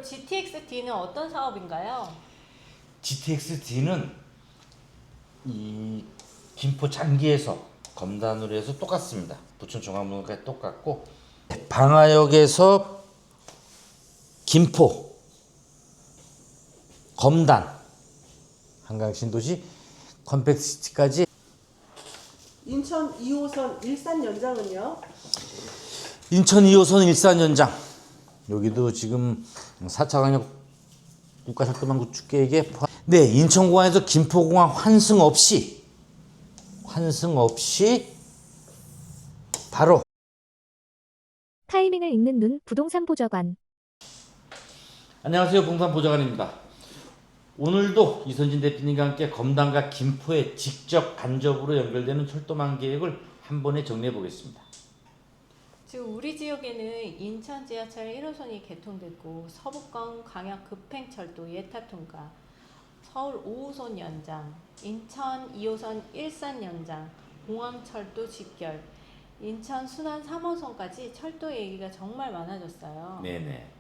그럼 GTX-D는 어떤 사업인가요? GTX-D는 이 김포 장기에서 검단으로 해서 똑같습니다. 부천 종합문화까지 똑같고, 방화역에서 김포, 검단, 한강 신도시, 컴팩트시티까지. 인천 2호선 일산 연장은요? 인천 2호선 일산 연장, 여기도 지금 4차 강력 국가철도망 구축 계획에 네, 인천공항에서 김포공항 환승 없이 바로. 타이밍을 읽는 눈 부동산 보좌관. 안녕하세요, 부동산 보좌관입니다. 오늘도 이선진 대표님과 함께 검단과 김포에 직접 간접으로 연결되는 철도망 계획을 한 번에 정리해 보겠습니다. 지금 우리 지역에는 인천 지하철 1호선이 개통됐고 서부권 광역 급행철도 예타 통과, 서울 5호선 연장, 인천 2호선 일산 연장, 공항철도 직결, 인천 순환 3호선까지 철도 얘기가 정말 많아졌어요. 네네.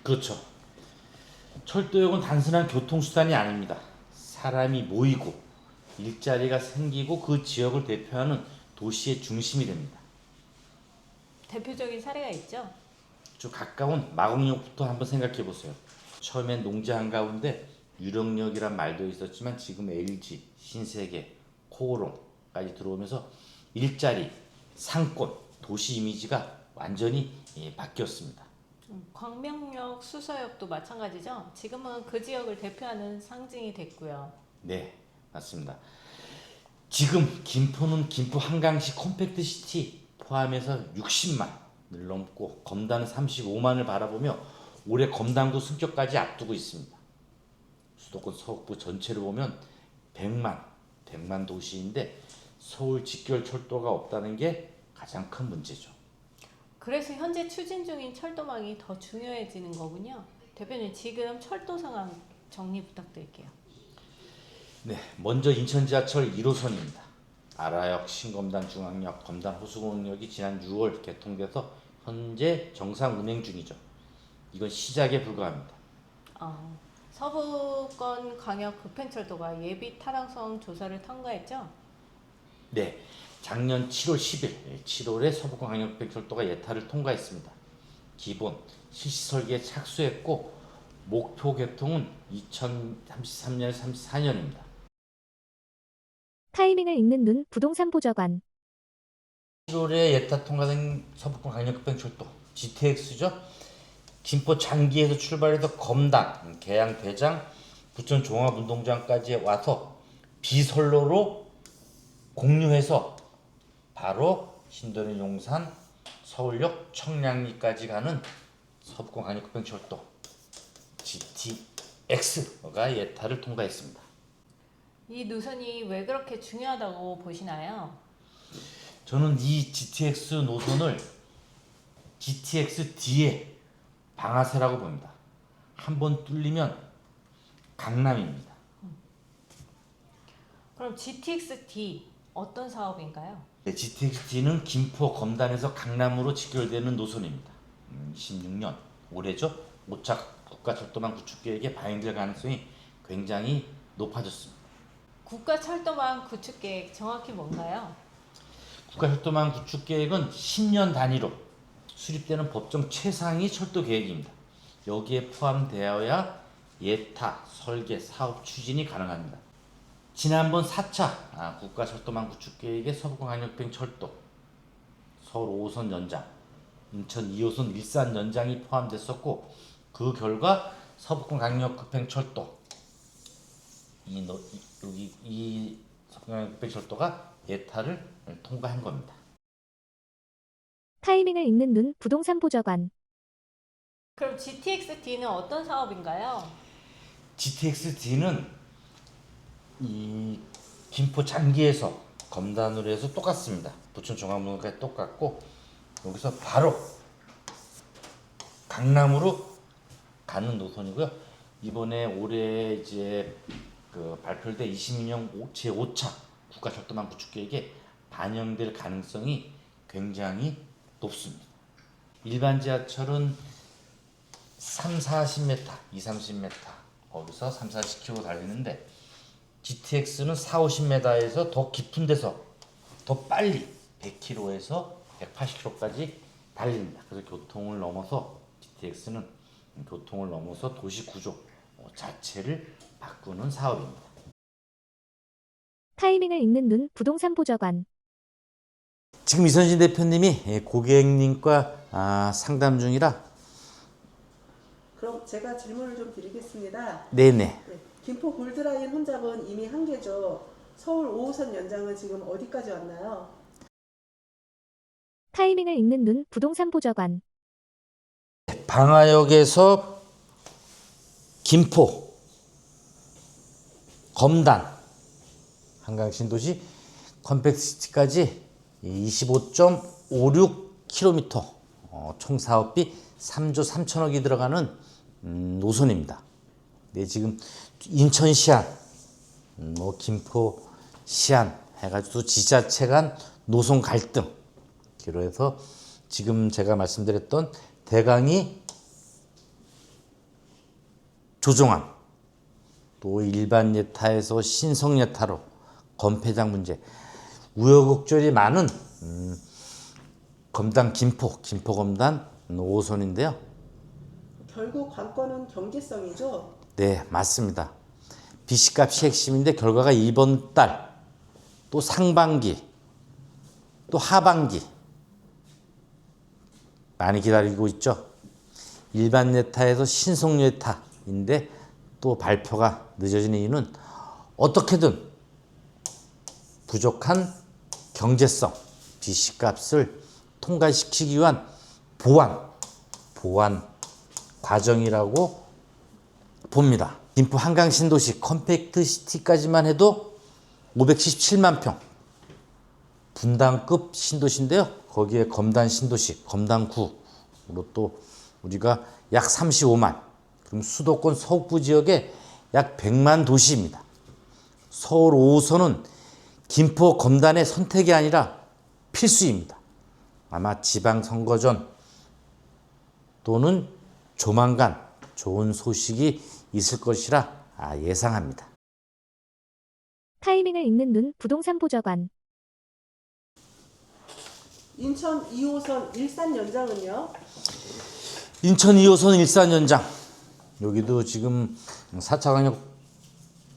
그렇죠. 철도역은 단순한 교통수단이 아닙니다. 사람이 모이고 일자리가 생기고 그 지역을 대표하는 도시의 중심이 됩니다. 대표적인 사례가 있죠. 좀 가까운 마곡역부터 한번 생각해 보세요. 처음엔 농지 한가운데 유령역이란 말도 있었지만 지금 LG, 신세계, 코오롱까지 들어오면서 일자리, 상권, 도시 이미지가 완전히 바뀌었습니다. 광명역, 수서역도 마찬가지죠. 지금은 그 지역을 대표하는 상징이 됐고요. 네, 맞습니다. 지금 김포는 김포 한강시 컴팩트시티 포함해서 60만을 넘고 검단은 35만을 바라보며 올해 검단구 승격까지 앞두고 있습니다. 수도권 서북부 전체를 보면 100만 도시인데 서울 직결 철도가 없다는 게 가장 큰 문제죠. 그래서 현재 추진 중인 철도망이 더 중요해지는 거군요. 대표님, 지금 철도 상황 정리 부탁드릴게요. 네, 먼저 인천 지하철 1호선입니다. 아라역, 신검단, 중앙역, 검단, 호수공역이 지난 6월 개통돼서 현재 정상 운행 중이죠. 이건 시작에 불과합니다. 서부권 광역 급행철도가 예비 타당성 조사를 통과했죠? 네, 작년 7월 10일, 7월에 서부권 광역급행철도가 예타를 통과했습니다. 기본 실시 설계에 착수했고 목표 개통은 2033년, 34년입니다. 타이밍을 읽는 눈 부동산 보좌관. 7월에 예타 통과된 서부권 광역급행철도 GTX죠. 김포 장기에서 출발해서 검단, 계양, 대장, 부천 종합운동장까지 와서 비선로로 공유해서 바로 신도림, 용산, 서울역, 청량리까지 가는 서부권 광역급행철도 GTX가 예타를 통과했습니다. 이 노선이 왜 그렇게 중요하다고 보시나요? 저는 이 GTX 노선을 GTX-D의 방아쇠라고 봅니다. 한번 뚫리면 강남입니다. 그럼 GTX-D 어떤 사업인가요? 네, GTX-D는 김포 검단에서 강남으로 직결되는 노선입니다. 16년 올해죠. 5차 국가철도망 구축 계획에 반영될 가능성이 굉장히 높아졌습니다. 국가철도망 구축계획 정확히 뭔가요? 국가철도망 구축 계획은 10년 단위로 수립되는 법정 최상위 철도 계획입니다. 여기에 포함되어야 예타, 설계, 사업 추진이 가능합니다. 지난번 4차 국가철도망 구축 계획에 서부권 광역급행철도, 서울 5호선 연장, 인천 2호선 일산 연장이 포함됐었고 그 결과 서부권 광역급행철도 이 서부권 광역급행철도가 예타를 통과한 겁니다. 타이밍을 읽는 눈 부동산 보좌관. 그럼 GTX-D는 어떤 사업인가요? GTX-D는 이 김포 장기에서 검단으로 해서 똑같습니다. 부천 종합문화까지 똑같고 여기서 바로 강남으로 가는 노선이고요. 이번에 올해 이제 발표될 22년 제5차 국가철도망 구축 계획에 반영될 가능성이 굉장히 높습니다. 일반 지하철은 3, 40m, 2, 30m 거기서 3, 40km 달리는데 GTX는 4, 50m에서 더 깊은 데서 더 빨리 100km에서 180km까지 달립니다. 그래서 교통을 넘어서 GTX는 교통을 넘어서 도시 구조 자체를 바꾸는 사업입니다. 타이밍을 읽는 눈 부동산 보좌관. 지금 이선진 대표님이 고객님과 상담 중이라 그럼 제가 질문을 좀 드리겠습니다. 네네. 네, 김포 골드라인 혼잡은 이미 한 개죠. 서울 5호선 연장은 지금 어디까지 왔나요? 타이밍을 읽는 눈 부동산 보좌관. 방화역에서 김포, 검단, 한강신도시, 컴팩시티까지 25.56km 총 사업비 3조 3천억이 들어가는 노선입니다. 네, 지금 인천 시안, 김포 시안 해가지고 지자체 간 노선 갈등, 그래서 지금 제가 말씀드렸던 대강이 조정안, 또 일반 예타에서 신성 예타로 건폐장 문제, 우여곡절이 많은 검단 김포 검단 5호선인데요. 결국 관건은 경제성이죠. 네, 맞습니다. BC값이 핵심인데 결과가 이번 달, 또 상반기, 또 하반기 많이 기다리고 있죠. 일반 예타에서 신속 예타인데 또 발표가 늦어지는 이유는 어떻게든 부족한 경제성, BC값을 통과시키기 위한 보완 과정이라고 봅니다. 김포 한강 신도시 컴팩트 시티까지만 해도 577만 평 분당급 신도시인데요. 거기에 검단 신도시, 검단구로 또 우리가 약 35만, 그럼 수도권 서북부 지역에 약 100만 도시입니다. 서울 5호선은 김포 검단의 선택이 아니라 필수입니다. 아마 지방선거 전 또는 조만간 좋은 소식이 있을 것이라 예상합니다. 타이밍을 읽는 눈 부동산 보좌관. 인천 2호선 일산 연장은요? 인천 2호선 일산 연장, 여기도 지금 4차 강력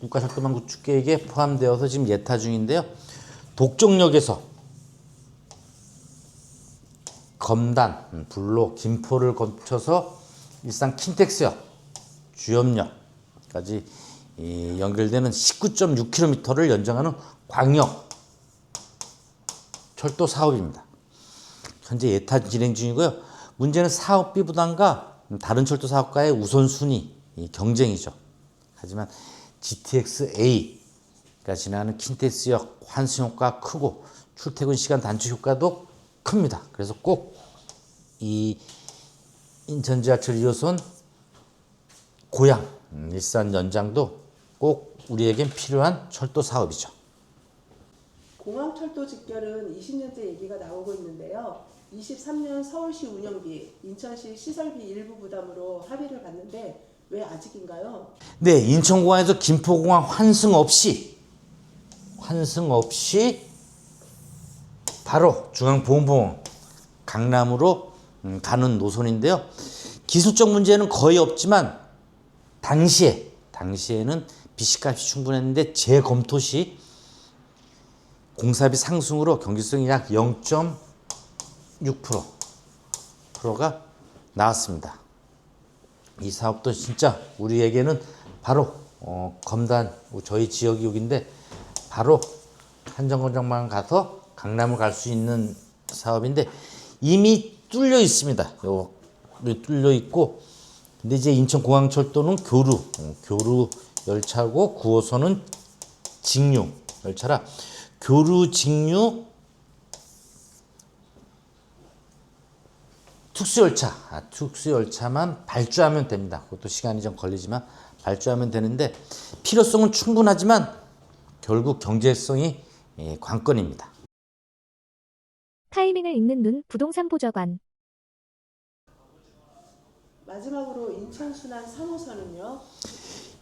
국가철도망 구축 계획에 포함되어서 지금 예타 중인데요. 독종역에서 검단, 불로 김포를 거쳐서 일산 킨텍스역, 주염역까지 연결되는 19.6km를 연장하는 광역 철도 사업입니다. 현재 예타 진행 중이고요. 문제는 사업비 부담과 다른 철도 사업과의 우선순위 경쟁이죠. 하지만 GTX-A가 지나가는 킨텍스역 환승 효과가 크고 출퇴근 시간 단축 효과도 큽니다. 그래서 꼭 이 인천 지하철 2호선 고양 일산 연장도 꼭 우리에겐 필요한 철도 사업이죠. 공항철도 직결은 20년째 얘기가 나오고 있는데요. 23년 서울시 운영비, 인천시 시설비 일부 부담으로 합의를 봤는데 왜 아직인가요? 네, 인천공항에서 김포공항 환승 없이 바로 중앙보건공원 강남으로 가는 노선인데요. 기술적 문제는 거의 없지만 당시에는 BC값이 충분했는데 재검토 시 공사비 상승으로 경제성이 약 0.6%가 나왔습니다. 이 사업도 진짜 우리에게는 바로 검단 저희 지역이 여기인데 바로 한정거장만 가서 강남을 갈 수 있는 사업인데 이미 뚫려 있습니다. 뚫려 있고, 근데 이제 인천공항철도는 교루 열차고 9호선은 직류 열차라 교루 직류 특수열차만 발주하면 됩니다. 그것도 시간이 좀 걸리지만 발주하면 되는데 필요성은 충분하지만 결국 경제성이 관건입니다. 타이밍을 읽는 눈 부동산 보좌관. 마지막으로 인천 순환 3호선은요?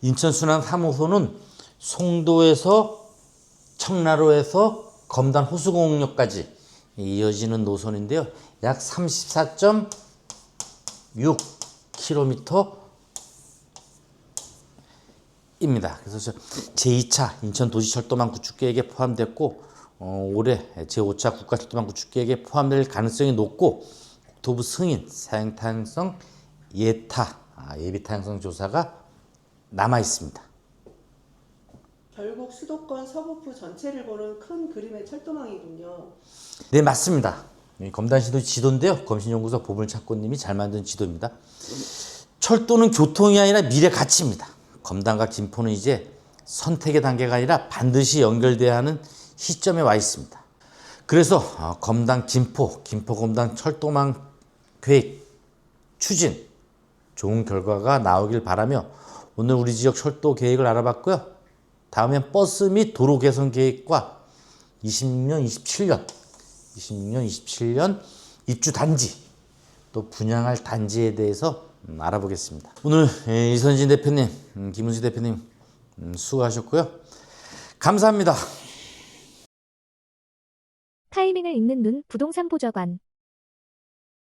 인천 순환 3호선은 송도에서 청라로에서 검단 호수공역까지 이어지는 노선인데요. 약 34.6km 입니다. 그래서 제2차 인천 도시철도망 구축 계획에 포함됐고 올해 제5차 국가철도망 구축 계획에 포함될 가능성이 높고 국토부 승인 사행 타당성 예비 타당성 조사가 남아 있습니다. 결국 수도권 서북부 전체를 보는 큰 그림의 철도망이군요. 네, 맞습니다. 검단시도 지도인데요. 검신연구소 보물찾고님이 잘 만든 지도입니다. 철도는 교통이 아니라 미래 가치입니다. 검단과 김포는 이제 선택의 단계가 아니라 반드시 연결돼야 하는 시점에 와 있습니다. 그래서 검단 김포 검단 철도망 계획 추진 좋은 결과가 나오길 바라며 오늘 우리 지역 철도 계획을 알아봤고요. 다음엔 버스 및 도로 개선 계획과 26년, 27년 입주 단지 또 분양할 단지에 대해서 알아보겠습니다. 오늘 이선진 대표님, 김은수 대표님 수고하셨고요. 감사합니다. 타이밍을 읽는 눈 부동산 보좌관.